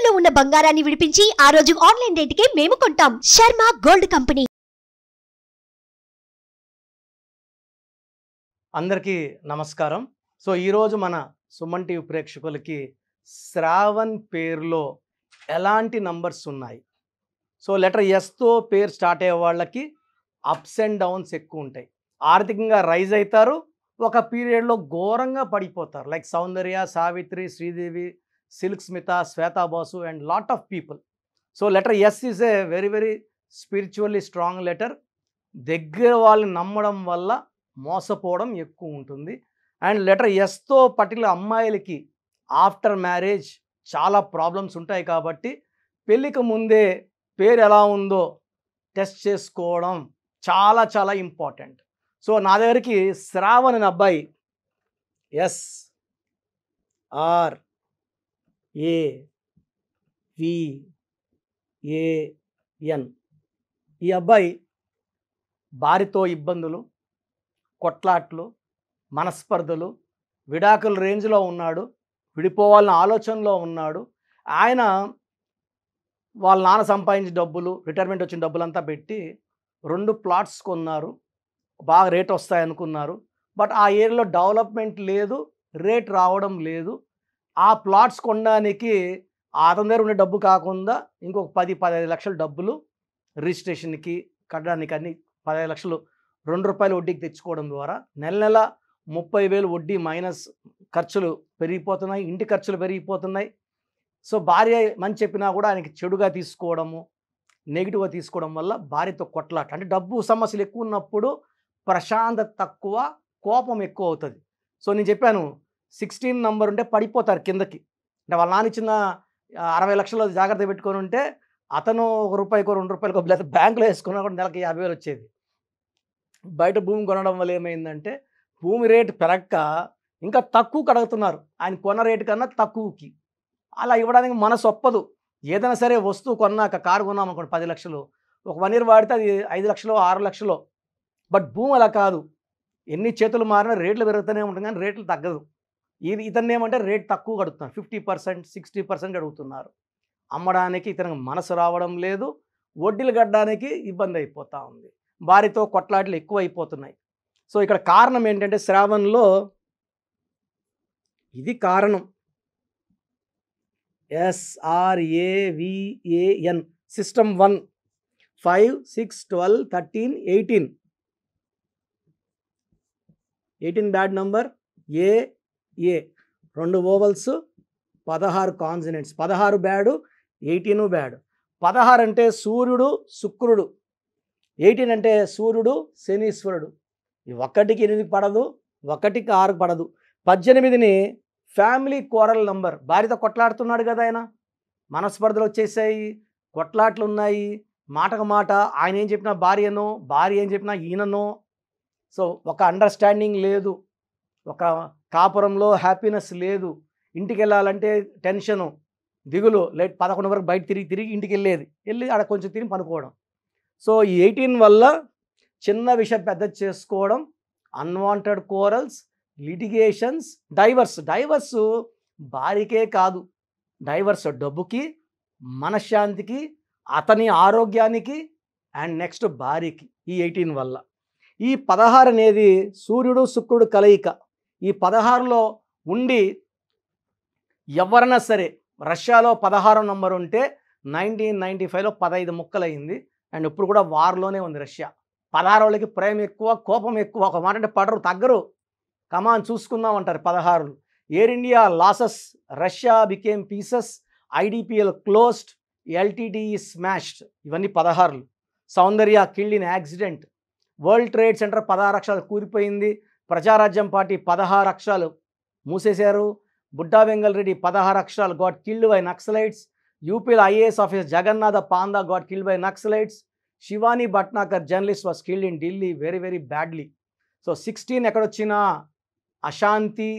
తాకట్టులో ఉన్న బంగారాన్ని విడిపించి ఆ రోజు ఆన్లైన్ రేటుకే మేము కొంటాం. Sharma gold company. అందరికీ నమస్కారం. సో ఈరోజు మన సుమన్ టీవీ ప్రేక్షకులకి శ్రావణ్ పేరులో ఎలాంటి నంబర్స్ ఉన్నాయి. సో లెటర్ ఎస్తో పేరు స్టార్ట్ అయ్యే వాళ్ళకి అప్స్ అండ్ డౌన్స్ ఎక్కువ ఉంటాయి. ఆర్థికంగా రైజ్ అవుతారు, ఒక పీరియడ్లో ఘోరంగా పడిపోతారు. Like Soundarya, Savitri, Sridevi, Silk Smitha, Shweta Basu and lot of people. So letter S is a very very spiritually strong letter. దగ్గర వాళ్ళని నమ్మడం వల్ల మోసపోవడం ఎక్కువ ఉంటుంది. అండ్ లెటర్ ఎస్తో పర్టికులర్ అమ్మాయిలకి ఆఫ్టర్ మ్యారేజ్ చాలా ప్రాబ్లమ్స్ ఉంటాయి. కాబట్టి పెళ్ళికి ముందే పేరు ఎలా ఉందో టెస్ట్ చేసుకోవడం చాలా చాలా ఇంపార్టెంట్. సో నా దగ్గరికి శ్రావణ్ అనే అబ్బాయి SRAVAN, ఈ అబ్బాయి భార్యతో ఇబ్బందులు, కొట్లాట్లు, మనస్పర్ధలు, విడాకుల రేంజ్లో ఉన్నాడు. విడిపోవాలన్న ఆలోచనలో ఉన్నాడు. ఆయన వాళ్ళ నాన్న సంపాదించిన డబ్బులు, రిటైర్మెంట్ వచ్చిన డబ్బులంతా పెట్టి 2 ప్లాట్స్ కొన్నారు. బాగా రేట్ వస్తాయనుకున్నారు. బట్ ఆ ఏరియాలో డెవలప్మెంట్ లేదు, రేట్ రావడం లేదు. ఆ ప్లాట్స్ కొనడానికి అతని దగ్గర ఉండే డబ్బు కాకుండా ఇంకొక 10-15 లక్షల డబ్బులు రిజిస్ట్రేషన్కి కట్టడానికి, అన్ని 15 లక్షలు ₹2 వడ్డీకి తెచ్చుకోవడం ద్వారా నెల నెల 30,000 వడ్డీ మైనస్ ఖర్చులు పెరిగిపోతున్నాయి, ఇంటి ఖర్చులు పెరిగిపోతున్నాయి. సో భార్య మంచి చెప్పినా కూడా ఆయనకి చెడుగా తీసుకోవడము, నెగిటివ్గా తీసుకోవడం వల్ల భార్యతో కొట్లాట. అంటే డబ్బు సమస్యలు ఎక్కువ ఉన్నప్పుడు ప్రశాంతత తక్కువ, కోపం ఎక్కువ అవుతుంది. సో నేను చెప్పాను 16 నంబర్ ఉంటే పడిపోతారు కిందకి. అంటే వాళ్ళ నాన్న ఇచ్చిన 60 లక్షలు జాగ్రత్త పెట్టుకొని ఉంటే అతను ₹1కో ₹2కో లేదా బ్యాంకులో వేసుకున్నా కూడా నెలకి 50,000 వచ్చేది. బయట భూమి కొనడం వల్ల ఏమైందంటే భూమి రేటు పెరగక ఇంకా తక్కువకి అడుగుతున్నారు, ఆయన కొన్న రేటు కన్నా తక్కువకి. అలా ఇవ్వడానికి మనసు ఒప్పదు. ఏదైనా సరే వస్తువు కొన్నాక, కారు కొన్నాం అనుకోండి 10 లక్షలు, ఒక 1 ఇయర్ వాడితే అది 5 లక్షలు 6 లక్షలు. బట్ భూమి అలా కాదు, ఎన్ని చేతులు మారినా రేట్లు పెరుగుతూనే ఉంటుంది కానీ రేట్లు తగ్గదు. ఇతన్ని ఏమంటే రేట్ తక్కువ కడుగుతున్నారు, 50%, 60% అడుగుతున్నారు. అమ్మడానికి ఇతనికి మనసు రావడం లేదు, వడ్డీలు కట్టడానికి ఇబ్బంది అయిపోతూ ఉంది, భార్యతో కొట్లాట్లు ఎక్కువ అయిపోతున్నాయి. సో ఇక్కడ కారణం ఏంటంటే శ్రావణ్లో ఇది కారణం. SRAVAN system 1 5 6 12 13 18 bad number. A 2 ovals, 16 consonants. 16 bad, 18 bad. 16 అంటే సూర్యుడు శుక్రుడు, 18 అంటే సూర్యుడు శనీశ్వరుడు. 1కి 8 పడదు, 1కి 6 పడదు. 18ని ఫ్యామిలీ కోరల్ నంబర్. భార్యతో కొట్లాడుతున్నాడు కదా ఆయన, మనస్పర్ధలు వచ్చేసాయి, కొట్లాట్లు ఉన్నాయి, మాటకు మాట ఆయన ఏం చెప్పినా భార్యనో, భార్య ఏం చెప్పినా ఈయననో. సో ఒక అండర్స్టాండింగ్ లేదు, ఒక కాపురంలో హ్యాపీనెస్ లేదు. ఇంటికి వెళ్ళాలంటే టెన్షను, దిగులు. లేట్ 11 వరకు బయట తిరిగి ఇంటికి వెళ్ళి ఆడ కొంచెం తిని పనుకోవడం. సో ఈ 18 వల్ల చిన్న విషయం పెద్ద చేసుకోవడం, అన్వాంటెడ్ కోరల్స్, లిటిగేషన్స్, డైవర్స్ భార్యకే కాదు, డైవర్స్ డబ్బుకి, మనశ్శాంతికి, అతని ఆరోగ్యానికి అండ్ నెక్స్ట్ భార్యకి ఈ 18 వల్ల. ఈ 16 అనేది సూర్యుడు శుక్రుడు కలయిక. ఈ 16లో ఉండి ఎవరైనా సరే, రష్యాలో 16 నంబర్ ఉంటే 1995లో 15 ముక్కలైంది. అండ్ ఇప్పుడు కూడా వార్లోనే ఉంది రష్యా. 16 వాళ్ళకి ప్రేమ ఎక్కువ, కోపం ఎక్కువ. ఒక మాట అంటే పడరు, తగ్గరు, కమాన్ చూసుకుందాం అంటారు 16. Air India losses, Russia became pieces, IDPL closed, LTTE smashed. ఇవన్నీ 16. Soundarya killed in accident. World Trade Center 16 అక్షరాలు కూలిపోయింది. ప్రజారాజ్యం పార్టీ 16 అక్షరాలు మూసేశారు. బుడ్డా వెంగల్ రెడ్డి 16 అక్షరాలు గాట్ కిల్డ్ బై నక్సలైట్స్. యూపీలో IAS officer Jagannatha Panda got killed by naxalites. Shivani Bhatnagar journalist was killed in Delhi very very badly. So 16 ఎక్కడొచ్చినా అశాంతి.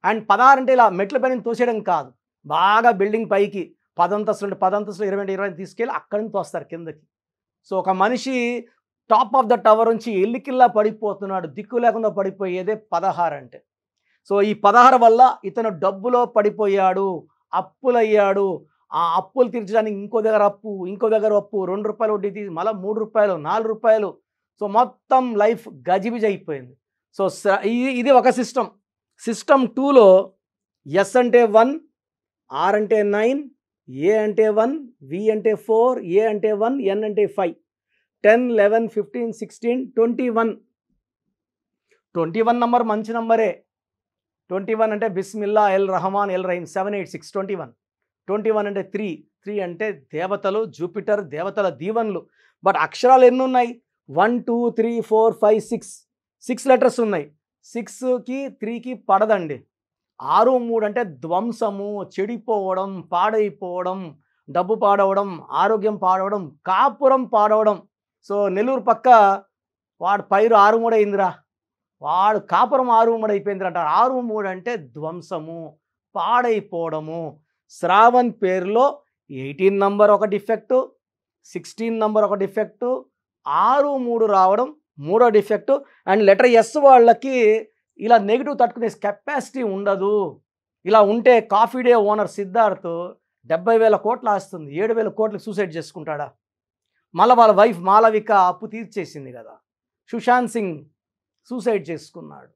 And 16 అంటే ఇలా మెట్ల పైన తోసేయడం కాదు, బాగా బిల్డింగ్ పైకి 10 అంతస్తులు 20 తీసుకెళ్ళి అక్కడి నుంచి తోస్తారు కిందకి. సో ఒక మనిషి టాప్ ఆఫ్ ద టవర్ నుంచి ఎల్లికిల్లా పడిపోతున్నాడు, దిక్కు లేకుండా పడిపోయేదే 16 అంటే. సో ఈ 16 వల్ల ఇతను డబ్బులో పడిపోయాడు, అప్పులయ్యాడు, ఆ అప్పులు తీర్చడానికి ఇంకో దగ్గర అప్పు, ఇంకో దగ్గర అప్పు, రూ. 2 వడ్డీ తీసి మళ్ళీ రూ. 3, రూ. 4. సో మొత్తం లైఫ్ గజిబిజి అయిపోయింది. సో ఇది ఒక సిస్టమ్. సిస్టమ్ 2లో ఎస్ అంటే 1, ఆర్ అంటే 9, ఏ అంటే 1, వి అంటే 4, ఏ అంటే 1, ఎన్ అంటే 5, 10, 11, 15, 16, 21. 21 నంబర్ మంచి నంబరే. 21 అంటే బిస్మిల్లా ఎల్ రహమాన్ ఎల్ రహీం 786 21. 21 అంటే 3 అంటే దేవతలు, జూపిటర్, దేవతల దీవెనలు. బట్ అక్షరాలు ఎన్ని ఉన్నాయి? 1, 2, 3, 4, 5, 6 లెటర్స్ ఉన్నాయి. 6కి 3కి పడదండి. 6, 3 అంటే ధ్వంసము, చెడిపోవడం, పాడైపోవడం, డబ్బు పాడవడం, ఆరోగ్యం పాడవడం, కాపురం పాడవడం. సో నెల్లూరు పక్క వాడు పైరు 6, 3 అయిందిరా, వాడు కాపురం 6, 3 అయిపోయిందిరా అంటారు. 6, 3 అంటే ధ్వంసము, పాడైపోవడము. శ్రావణ్ పేరులో 18 నంబర్ ఒక డిఫెక్టు, 16 నంబర్ ఒక డిఫెక్టు, 6, 3 రావడం మూడో డిఫెక్టు. అండ్ లెటర్ ఎస్ వాళ్ళకి ఇలా నెగిటివ్ తట్టుకునే కెపాసిటీ ఉండదు. ఇలా ఉంటే కాఫీ డే ఓనర్ సిద్ధార్థ్ 70,000 కోట్లు ఆస్తుంది, 7,000 కోట్లకు సూసైడ్ చేసుకుంటాడా? మళ్ళీ వాళ్ళ వైఫ్ మాలవిక అప్పు తీర్చేసింది కదా, సుశాంత్ సింగ్ సూసైడ్ చేసుకున్నాడు.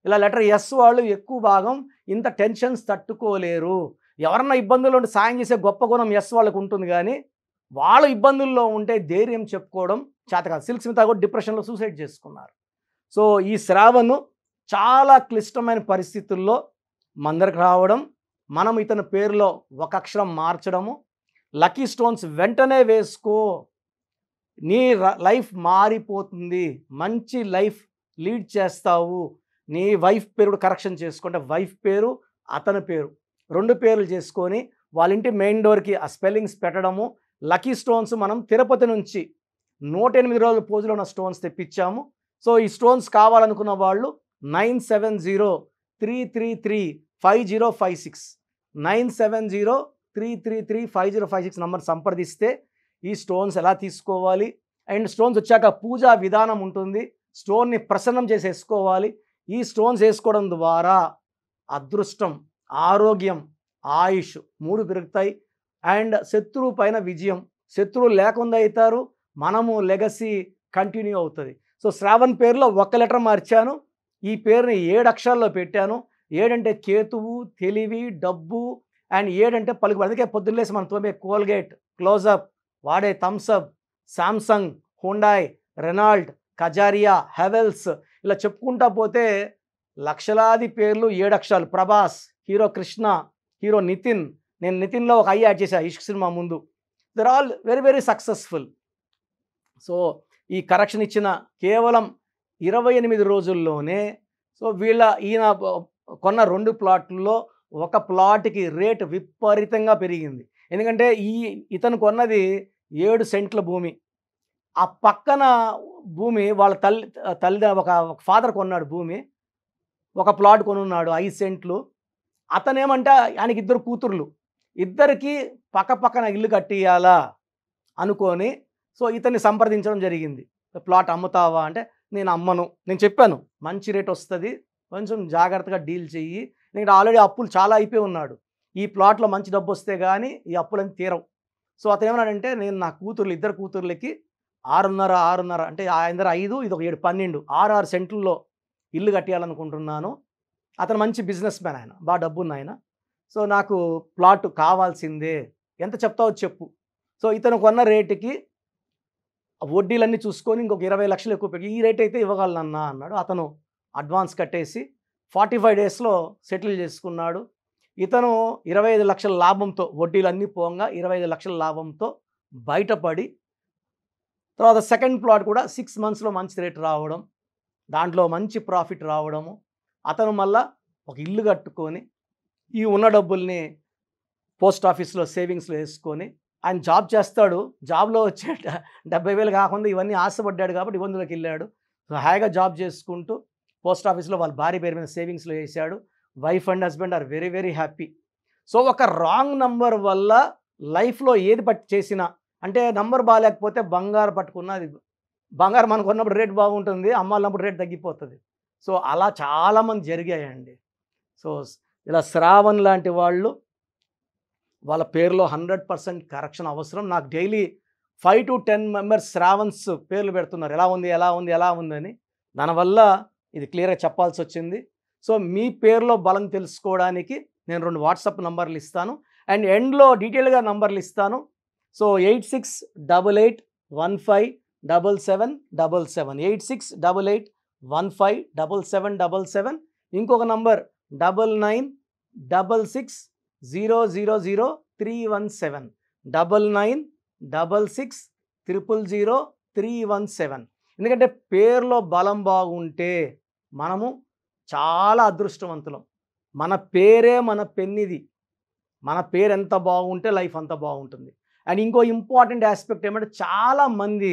ఇలా లెటర్ ఎస్ వాళ్ళు ఎక్కువ భాగం ఇంత టెన్షన్స్ తట్టుకోలేరు. ఎవరన్నా ఇబ్బందుల్లో ఉంటే సాయం చేసే గొప్ప గుణం ఎస్ వాళ్ళకు ఉంటుంది, కానీ వాళ్ళు ఇబ్బందుల్లో ఉంటే ధైర్యం చెప్పుకోవడం చేత కాదు. సిల్క్ స్మిత కూడా డిప్రెషన్లో సూసైడ్ చేసుకున్నారు. సో ఈ శ్రావణ్ చాలా క్లిష్టమైన పరిస్థితుల్లో మందరికి రావడం, మనం ఇతని పేరులో ఒక అక్షరం మార్చడము, లక్కీ స్టోన్స్ వెంటనే వేసుకో, నీ లైఫ్ మారిపోతుంది, మంచి లైఫ్ లీడ్ చేస్తావు. నీ వైఫ్ పేరు కరెక్షన్ చేసుకుంటే వైఫ్ పేరు, అతని పేరు 2 పేర్లు చేసుకొని వాళ్ళ ఇంటి మెయిన్ డోర్కి ఆ స్పెల్లింగ్స్ పెట్టడము. లక్కీ స్టోన్స్ మనం తిరుపతి నుంచి 108 రోజుల పూజలో ఉన్న స్టోన్స్ తెప్పించాము. సో ఈ స్టోన్స్ కావాలనుకున్న వాళ్ళు 9703335056 9703335056 నంబర్ సంప్రదిస్తే ఈ స్టోన్స్ ఎలా తీసుకోవాలి, అండ్ స్టోన్స్ వచ్చాక పూజా విధానం ఉంటుంది. స్టోన్ని ప్రసన్నం చేసి వేసుకోవాలి. ఈ స్టోన్స్ వేసుకోవడం ద్వారా అదృష్టం, ఆరోగ్యం, ఆయుష్ 3 పెరుగుతాయి. అండ్ శత్రువు పైన విజయం, శత్రువు లేకుండా అవుతారు, మనము లెగసీ కంటిన్యూ అవుతుంది. సో శ్రావణ్ పేరులో ఒక్క లెటర్ మార్చాను, ఈ పేరుని 7 అక్షరాల్లో పెట్టాను. 7 అంటే కేతువు, తెలివి, డబ్బు, అండ్ 7 అంటే పలుకు. అందుకే పొద్దున్నేసి మనం తోమే కోల్గేట్, క్లోజప్, వాడే Thums Up, Samsung, Hyundai, Renault, Kajaria, Havells, ఇలా చెప్పుకుంటా పోతే లక్షలాది పేర్లు 7 అక్షరాలు. Prabhas, hero Krishna, hero Nitin. నేను నితిన్లో ఒక ఐ యాడ్ చేశాను ఇష్క్ సినిమా ముందు. They're all very very successful. So ఈ కరెక్షన్ ఇచ్చిన కేవలం 28 రోజుల్లోనే సో ఈయన కొన్న 2 ప్లాట్లలో ఒక ప్లాట్కి రేటు విపరీతంగా పెరిగింది. ఎందుకంటే ఇతను కొన్నది 7 సెంట్ల భూమి. ఆ పక్కన భూమి వాళ్ళ తల్లి ఒక ఫాదర్ కొన్నాడు భూమి, ఒక ప్లాట్ కొనున్నాడు 5 సెంట్లు. అతనేమంటే ఆయనకి 2 కూతుర్లు, ఇద్దరికి పక్కన ఇల్లు కట్టియాలా అనుకొని సో ఇతన్ని సంప్రదించడం జరిగింది. ప్లాట్ అమ్ముతావా అంటే నేను అమ్మను, నేను చెప్పాను మంచి రేట్ వస్తుంది, కొంచెం జాగ్రత్తగా డీల్ చెయ్యి, ఎందుకంటే ఆల్రెడీ అప్పులు చాలా అయిపోయి ఉన్నాడు, ఈ ప్లాట్లో మంచి డబ్బు వస్తే కానీ ఈ అప్పులని తీరవు. సో అతను ఏమన్నాడంటే నేను నా కూతుర్లు 2 కూతుర్లకి 6.5 అంటే ఆయన దగ్గర 5, ఇది ఒక 7, 12, 6 సెంట్లలో ఇల్లు కట్టియాలనుకుంటున్నాను. అతను మంచి బిజినెస్ మ్యాన్, ఆయన బాగా డబ్బున్న ఆయన. సో నాకు ప్లాట్ కావాల్సిందే, ఎంత చెప్తావో చెప్పు. సో ఇతను కొన్న రేటుకి వడ్డీలన్నీ చూసుకొని ఇంకొక 20 లక్షలు ఎక్కువ పెట్టి ఈ రేట్ అయితే ఇవ్వగలనన్నా అన్నాడు. అతను అడ్వాన్స్ కట్టేసి 45 డేస్లో సెటిల్ చేసుకున్నాడు. ఇతను 25 లక్షల లాభంతో, వడ్డీలన్నీ పోగా 25 లక్షల లాభంతో బయటపడి, తర్వాత సెకండ్ ప్లాట్ కూడా 6 మంత్స్లో మంచి రేట్ రావడం, దాంట్లో మంచి ప్రాఫిట్ రావడము. అతను మళ్ళా ఒక ఇల్లు కట్టుకొని ఈ ఉన్న డబ్బుల్ని పోస్ట్ ఆఫీస్లో సేవింగ్స్లో వేసుకొని ఆయన జాబ్ చేస్తాడు. జాబ్లో వచ్చే 70,000 కాకుండా ఇవన్నీ ఆశపడ్డాడు కాబట్టి ఇబ్బందులకు వెళ్ళాడు. సో హాయిగా జాబ్ చేసుకుంటూ పోస్ట్ ఆఫీస్లో వాళ్ళ భార్య పేరు మీద సేవింగ్స్లో వేసాడు. Wife and husband are very very happy. So ఒక రాంగ్ నంబర్ వల్ల లైఫ్లో ఏది చేసినా, అంటే నంబర్ బాగాలేకపోతే బంగారు పట్టుకున్నది, బంగారం మనకు ఉన్నప్పుడు రేట్ బాగుంటుంది, అమ్మాలన్నప్పుడు రేట్ తగ్గిపోతుంది. సో అలా చాలామంది జరిగాయండి. సో ఇలా శ్రావణ్ లాంటి వాళ్ళు వాళ్ళ పేరులో 100% కరెక్షన్ అవసరం. నాకు డైలీ 5 to 10 మెంబర్స్ శ్రావణ్స్ పేర్లు పెడుతున్నారు, ఎలా ఉంది అని. దానివల్ల ఇది క్లియర్గా చెప్పాల్సి వచ్చింది. సో మీ పేరులో బలం తెలుసుకోవడానికి నేను 2 వాట్సాప్ నంబర్లు ఇస్తాను అండ్ ఎండ్లో డీటెయిల్గా నంబర్లు ఇస్తాను. సో 8688157777 8688157777. ఇంకొక నంబర్ 9966000317 9966000317. ఎందుకంటే పేరులో బలం బాగుంటే మనము చాలా అదృష్టవంతులం. మన పేరే మన పెన్నిది. మన పేరు ఎంత బాగుంటే లైఫ్ అంత బాగుంటుంది. అండ్ ఇంకో ఇంపార్టెంట్ ఆస్పెక్ట్ ఏమంటే చాలామంది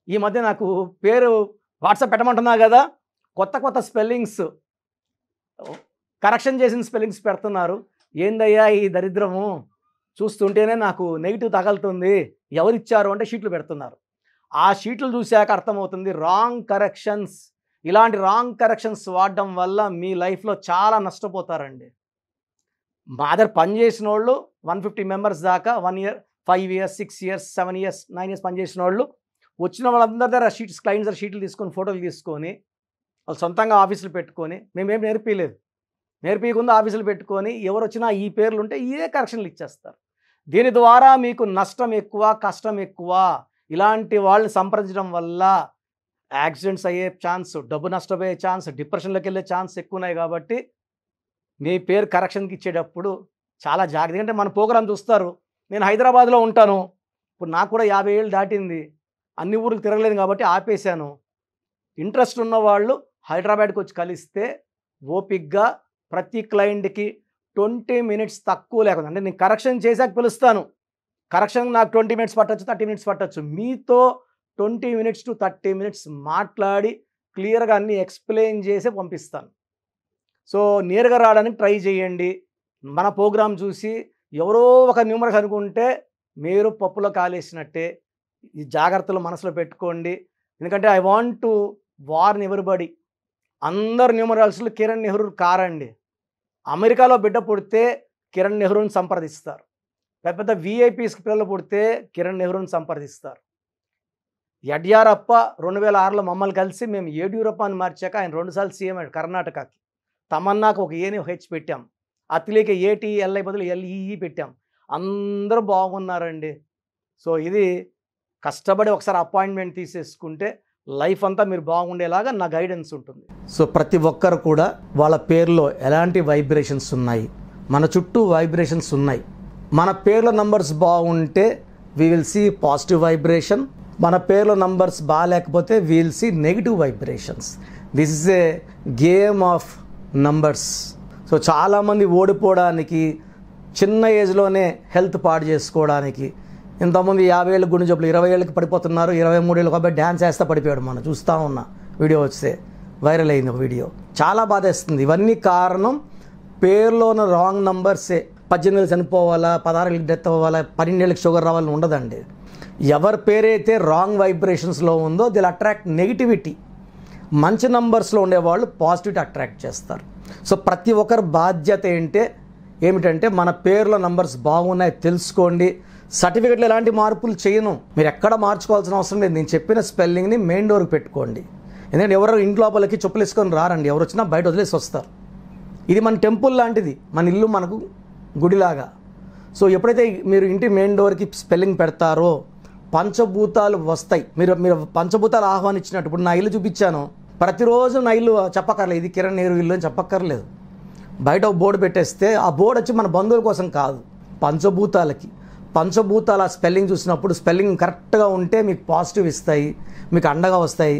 ఈ మధ్య నాకు పేరు వాట్సాప్ పెట్టమంటున్నా కదా, కొత్త స్పెల్లింగ్స్ కరెక్షన్ చేసిన స్పెల్లింగ్స్ పెడుతున్నారు. ఏందయ్యా ఈ దరిద్రము, చూస్తుంటేనే నాకు నెగిటివ్ తగలుతుంది, ఎవరిచ్చారు అంటే షీట్లు పెడుతున్నారు. ఆ షీట్లు చూశాక అర్థమవుతుంది రాంగ్ కరెక్షన్స్. ఇలాంటి రాంగ్ కరెక్షన్స్ వాడడం వల్ల మీ లైఫ్లో చాలా నష్టపోతారండి. మా దగ్గర పనిచేసిన వాళ్ళు 150 మెంబర్స్ దాకా 1 year 5 years 6 years 7 years 9 years పనిచేసిన వాళ్ళు వచ్చిన వాళ్ళందరి దగ్గర షీట్స్ క్లయింట్స్ దగ్గర షీట్లు తీసుకొని ఫోటోలు తీసుకొని వాళ్ళు సొంతంగా ఆఫీసులు పెట్టుకొని, మేమేం నేర్పించకుండా ఆఫీసులు పెట్టుకొని ఎవరు వచ్చినా ఈ పేర్లు ఉంటే ఇదే కరెక్షన్లు ఇచ్చేస్తారు. దీని ద్వారా మీకు నష్టం ఎక్కువ, కష్టం ఎక్కువ. ఇలాంటి వాళ్ళని సంప్రదించడం వల్ల యాక్సిడెంట్స్ అయ్యే ఛాన్స్, డబ్బు నష్టపోయే ఛాన్స్, డిప్రెషన్లోకి వెళ్ళే ఛాన్స్ ఎక్కువ ఉన్నాయి. కాబట్టి మీ పేరు కరెక్షన్కి ఇచ్చేటప్పుడు చాలా జాగ్రత్త. ఎందుకంటే మన ప్రోగ్రామ్ చూస్తారు. నేను హైదరాబాద్లో ఉంటాను, ఇప్పుడు నాకు కూడా 50 ఏళ్ళు దాటింది, అన్ని ఊర్లు తిరగలేదు కాబట్టి ఆపేశాను. ఇంట్రెస్ట్ ఉన్న వాళ్ళు హైదరాబాద్కి వచ్చి కలిస్తే ఓపిక్గా ప్రతి క్లయింట్కి 20 minutes తక్కువ లేకుండా, అంటే నేను కరెక్షన్ చేశాక పిలుస్తాను. కరెక్షన్ నాకు 20 minutes పట్టచ్చు, 30 minutes పట్టచ్చు. మీతో 20 minutes to 30 minutes మాట్లాడి క్లియర్గా అన్నీ ఎక్స్ప్లెయిన్ చేసి పంపిస్తాను. సో నేరుగా రావడానికి ట్రై చేయండి. మన ప్రోగ్రాం చూసి ఎవరో ఒక న్యూమరస్ అనుకుంటే మీరు పప్పులో కాలేసినట్టే. ఈ జాగ్రత్తలు మనసులో పెట్టుకోండి. ఎందుకంటే I want to warn everybody. అందరు న్యూమరాల్స్లో కిరణ్ నెహ్రూ కారండి. అమెరికాలో బిడ్డ పుడితే కిరణ్ నెహ్రూని సంప్రదిస్తారు. పెద్ద విఐపీస్కి పిల్లలు పుడితే కిరణ్ నెహ్రూని సంప్రదిస్తారు. యడ్యూరప్ప 2006లో మమ్మల్ని కలిసి మేము యడ్యూరప్ప అని మార్చాక ఆయన 2 సార్లు సీఎం అయ్యాడు కర్ణాటకకి. తమన్నాకు ఒక ఏని హెచ్ పెట్టాం, అతిలేక ఏటీఎల్ఐ బదులు ఎల్ఈఈ పెట్టాం. అందరూ బాగున్నారండి. సో ఇది కష్టపడి ఒకసారి అపాయింట్మెంట్ తీసేసుకుంటే లైఫ్ అంతా మీరు బాగుండేలాగా నా గైడెన్స్ ఉంటుంది. సో ప్రతి ఒక్కరు కూడా వాళ్ళ పేరులో ఎలాంటి వైబ్రేషన్స్ ఉన్నాయి, మన చుట్టూ వైబ్రేషన్స్ ఉన్నాయి. మన పేర్ల నంబర్స్ బాగుంటే we will see positive vibration. మన పేర్ల నంబర్స్ బాగాలేకపోతే we will see negative vibrations. This is a game of numbers. So చాలామంది ఓడిపోవడానికి, చిన్న ఏజ్లోనే హెల్త్ పాడు చేసుకోవడానికి, ఇంతకుముందు 50 ఏళ్ళకి గుండె జబ్బులు 20 ఏళ్ళకి పడిపోతున్నారు, 23 ఏళ్ళు కాబట్టి డ్యాన్స్ వేస్తా పడిపోయాడు. మనం చూస్తూ ఉన్న వీడియో వస్తే వైరల్ అయింది ఒక వీడియో, చాలా బాధేస్తుంది. ఇవన్నీ కారణం పేరులో ఉన్న రాంగ్ నంబర్సే. 18 ఏళ్ళు చనిపోవాలా, 16 ఏళ్ళకి డెత్ అవ్వాలా, 12 ఏళ్ళకి షుగర్ రావాలని ఉండదండి. ఎవరి పేరైతే రాంగ్ వైబ్రేషన్స్లో ఉందో దిల్ అట్రాక్ట్ నెగిటివిటీ. మంచి నంబర్స్లో ఉండేవాళ్ళు పాజిటివిటీ అట్రాక్ట్ చేస్తారు. సో ప్రతి ఒక్కరి బాధ్యత ఏమిటంటే మన పేర్లో నంబర్స్ బాగున్నాయి తెలుసుకోండి. సర్టిఫికెట్లో ఎలాంటి మార్పులు చేయను, మీరు ఎక్కడ మార్చుకోవాల్సిన అవసరం లేదు. నేను చెప్పిన స్పెల్లింగ్ని మెయిన్ డోర్కి పెట్టుకోండి. ఎందుకంటే ఎవరు ఇంటి లోపలికి చెప్పులు వేసుకొని రారండి, ఎవరు వచ్చినా బయట వదిలేసి వస్తారు. ఇది మన టెంపుల్ లాంటిది, మన ఇల్లు మనకు గుడిలాగా. సో ఎప్పుడైతే మీరు ఇంటి మెయిన్ డోర్కి స్పెల్లింగ్ పెడతారో పంచభూతాలు వస్తాయి. మీరు పంచభూతాలు ఆహ్వానించినట్టు. ఇప్పుడు నా ఇల్లు చూపించాను, ప్రతిరోజు నా ఇల్లు చెప్పక్కర్లేదు ఇది కిరణ్ నెహ్రూ ఇల్లు అని చెప్పక్కర్లేదు. బయట ఒక బోర్డు పెట్టేస్తే ఆ బోర్డు వచ్చి మన బంధువుల కోసం కాదు, పంచభూతాలకి. పంచభూతాల స్పెల్లింగ్ చూసినప్పుడు స్పెల్లింగ్ కరెక్ట్గా ఉంటే మీకు పాజిటివ్ ఇస్తాయి, మీకు అండగా వస్తాయి,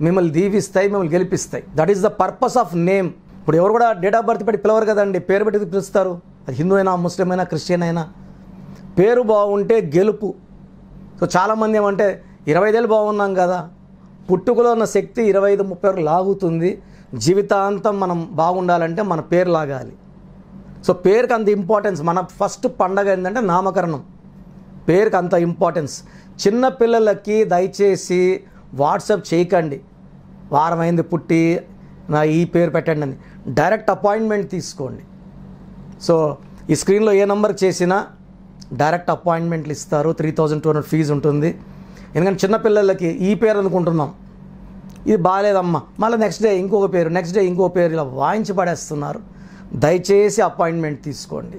మిమ్మల్ని దీవిస్తాయి, మిమ్మల్ని గెలిపిస్తాయి. That is the purpose of name. ఇప్పుడు ఎవరు కూడా డేట్ ఆఫ్ బర్త్ పెట్టి పిలవరు కదండి, పేరు పెట్టి పిలుస్తారు. అది హిందూ అయినా, ముస్లిం అయినా, క్రిస్టియన్ అయినా. పేరు బాగుంటే గెలుపు. సో చాలామంది ఏమంటే 25 ఏళ్ళు బాగున్నాం కదా, పుట్టుకలో ఉన్న శక్తి 25-30 వరకు లాగుతుంది. జీవితాంతం మనం బాగుండాలంటే మన పేరు లాగాలి. సో పేరుకి అంత ఇంపార్టెన్స్. మన ఫస్ట్ పండగ ఏంటంటే నామకరణం. పేరుకి అంత ఇంపార్టెన్స్. చిన్న పిల్లలకి దయచేసి వాట్సాప్ చేయకండి, వారమైంది పుట్టి నా ఈ పేరు పెట్టండి అని. డైరెక్ట్ అపాయింట్మెంట్ తీసుకోండి. సో ఈ స్క్రీన్లో ఏ నెంబర్కి చేసినా డైరెక్ట్ అపాయింట్మెంట్లు ఇస్తారు. 3200 ఫీజు ఉంటుంది. ఎందుకంటే చిన్నపిల్లలకి ఈ పేరు అనుకుంటున్నాం, ఇది బాగాలేదమ్మా, మళ్ళీ నెక్స్ట్ డే ఇంకొక పేరు, నెక్స్ట్ డే ఇంకో పేరు, ఇలా వాయించి పడేస్తున్నారు. దయచేసి అపాయింట్మెంట్ తీసుకోండి.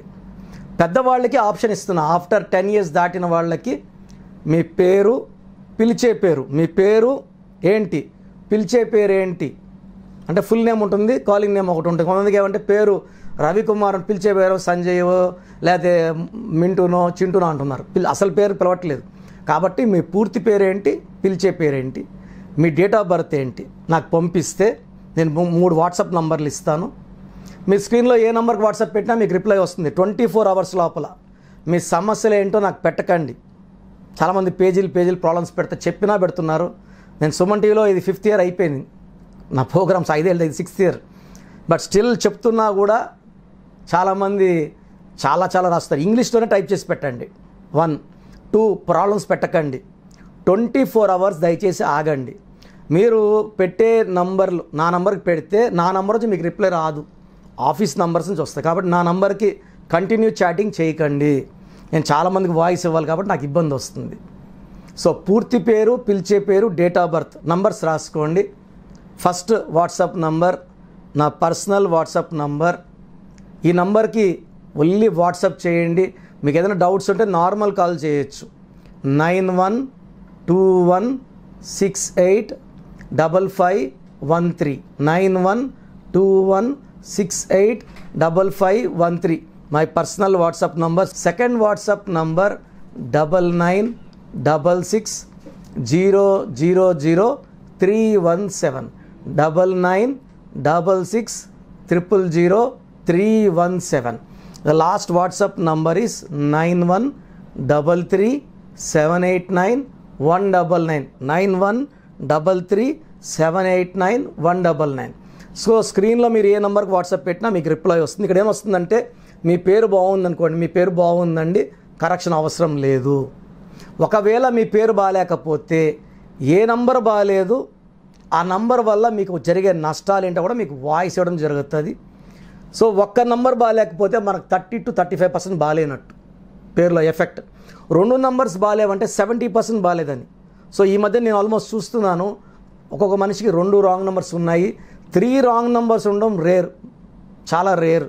పెద్దవాళ్ళకి ఆప్షన్ ఇస్తున్నా, ఆఫ్టర్ 10 years దాటిన వాళ్ళకి మీ పేరు, పిలిచే పేరు, మీ పేరు ఏంటి, పిలిచే పేరు ఏంటి అంటే ఫుల్ నేమ్ ఉంటుంది, కాలింగ్ నేమ్ ఒకటి ఉంటుంది. కొంతమందికి ఏమంటే పేరు రవికుమార్ అని పిలిచే పేరు సంజయ్ లేకపోతే మింటూనో చింటూనో అంటున్నారు. అసలు పేరు పిలవట్లేదు. కాబట్టి మీ పూర్తి పేరేంటి, పిలిచే పేరేంటి, మీ డేట్ ఆఫ్ బర్త్ ఏంటి నాకు పంపిస్తే నేను 3 వాట్సాప్ నంబర్లు ఇస్తాను. మీ స్క్రీన్లో ఏ నెంబర్కి వాట్సాప్ పెట్టినా మీకు రిప్లై వస్తుంది 24 hours లోపల. మీ సమస్యలు ఏంటో నాకు పెట్టకండి. చాలామంది పేజీలు ప్రాబ్లమ్స్ చెప్పినా పెడుతున్నారు. నేను సుమన్ టీవీలో ఇది 5th year అయిపోయింది, నా ప్రోగ్రామ్స్ 5 ఏళ్ళు, ఇది 6th year. బట్ స్టిల్ చెప్తున్నా కూడా చాలామంది చాలా రాస్తారు. ఇంగ్లీష్లోనే టైప్ చేసి పెట్టండి. 1, 2 ప్రాబ్లమ్స్ పెట్టకండి. 24 hours దయచేసి ఆగండి. మీరు పెట్టే నంబర్లు నా నంబర్కి పెడితే నా నంబర్ నుంచి మీకు రిప్లై రాదు, ఆఫీస్ నంబర్స్ నుంచి వస్తాయి. కాబట్టి నా నంబర్కి కంటిన్యూ చాటింగ్ చేయకండి. నేను చాలామందికి వాయిస్ ఇవ్వాలి కాబట్టి నాకు ఇబ్బంది వస్తుంది. సో పూర్తి పేరు, పిలిచే పేరు, డేట్ ఆఫ్ బర్త్, నంబర్స్ రాసుకోండి. ఫస్ట్ వాట్సాప్ నంబర్ నా పర్సనల్ వాట్సాప్ నంబర్. ఈ నంబర్కి ఓన్లీ వాట్సాప్ చేయండి. మీకు ఏదైనా డౌట్స్ ఉంటే నార్మల్ కాల్ చేయొచ్చు. 9121685513 9121685513 my personal WhatsApp number. Second WhatsApp number 9966000317 9966000317. The last WhatsApp number is 9133789199 9133789199. So స్క్రీన్లో మీరు ఏ నెంబర్కి వాట్సాప్ పెట్టినా మీకు రిప్లై వస్తుంది. ఇక్కడ ఏమొస్తుందంటే మీ పేరు బాగుందనుకోండి, మీ పేరు బాగుందండి, కరెక్షన్ అవసరం లేదు. ఒకవేళ మీ పేరు బాగాలేకపోతే ఏ నంబర్ బాగాలేదు ఆ నంబర్ వల్ల మీకు జరిగే నష్టాలు ఏంటో కూడా మీకు వాయిస్ ఇవ్వడం జరుగుతుంది. సో ఒక్క నంబర్ బాగాలేకపోతే మనకు 30 to 35% బాగాలేనట్టు పేరులో ఎఫెక్ట్. 2 నంబర్స్ బాగాలేవంటే 70% బాగాలేదని. సో ఈ మధ్య నేను ఆల్మోస్ట్ చూస్తున్నాను, ఒక్కొక్క మనిషికి 2 రాంగ్ నెంబర్స్ ఉన్నాయి, 3 రాంగ్ నెంబర్స్ ఉండడం రేర్, చాలా రేర్.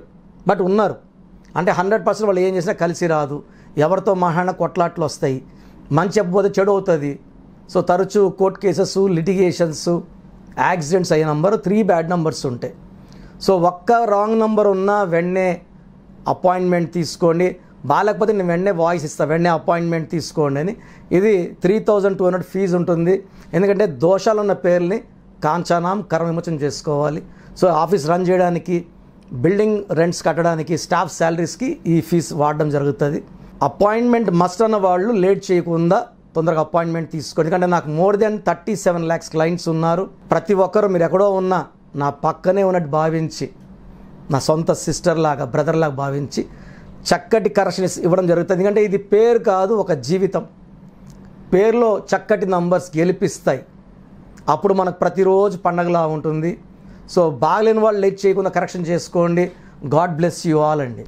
బట్ ఉన్నారు. అంటే 100% వాళ్ళు ఏం చేసినా కలిసి రాదు, ఎవరితో మాట్లాడినా కొట్లాట్లు వస్తాయి, మంచి చెప్పకపోతే చెడు అవుతుంది. సో తరచూ కోర్టు కేసెస్, లిటిగేషన్స్, యాక్సిడెంట్స్ అయ్యే నంబరు 3 బ్యాడ్ నెంబర్స్ ఉంటాయి. సో ఒక్క రాంగ్ నెంబర్ ఉన్నా వెంటనే అపాయింట్మెంట్ తీసుకోండి. బాగాలేకపోతే నేను వెంటనే వాయిస్ ఇస్తాను, వెంటనే అపాయింట్మెంట్ తీసుకోండి అని. ఇది 3200 ఫీజు ఉంటుంది. ఎందుకంటే దోషాలు ఉన్న పేర్లని కాంచానాం కర్మ విమోచన చేసుకోవాలి. సో ఆఫీస్ రన్ చేయడానికి, బిల్డింగ్ రెంట్స్ కట్టడానికి, స్టాఫ్ శాలరీస్కి ఈ ఫీజు వాడడం జరుగుతుంది. అపాయింట్మెంట్ మస్ట్ అన్న వాళ్ళు లేట్ చేయకుండా తొందరగా అపాయింట్మెంట్ తీసుకోండి. ఎందుకంటే నాకు more than 37 lakhs క్లయింట్స్ ఉన్నారు. ప్రతి ఒక్కరు మీరు ఎక్కడో ఉన్నా నా పక్కనే ఉన్నట్టు భావించి, నా సొంత సిస్టర్ లాగా, బ్రదర్ లాగా భావించి చక్కటి కరెక్షన్ ఇవ్వడం జరుగుతుంది. ఎందుకంటే ఇది పేరు కాదు, ఒక జీవితం. పేరులో చక్కటి నంబర్స్ గెలిపిస్తాయి. అప్పుడు మనకు ప్రతిరోజు పండగలా ఉంటుంది. సో బాగలేని వాళ్ళు లేట్ చేయకుండా కరెక్షన్ చేసుకోండి. గాడ్ బ్లెస్ యూ ఆల్ అండి.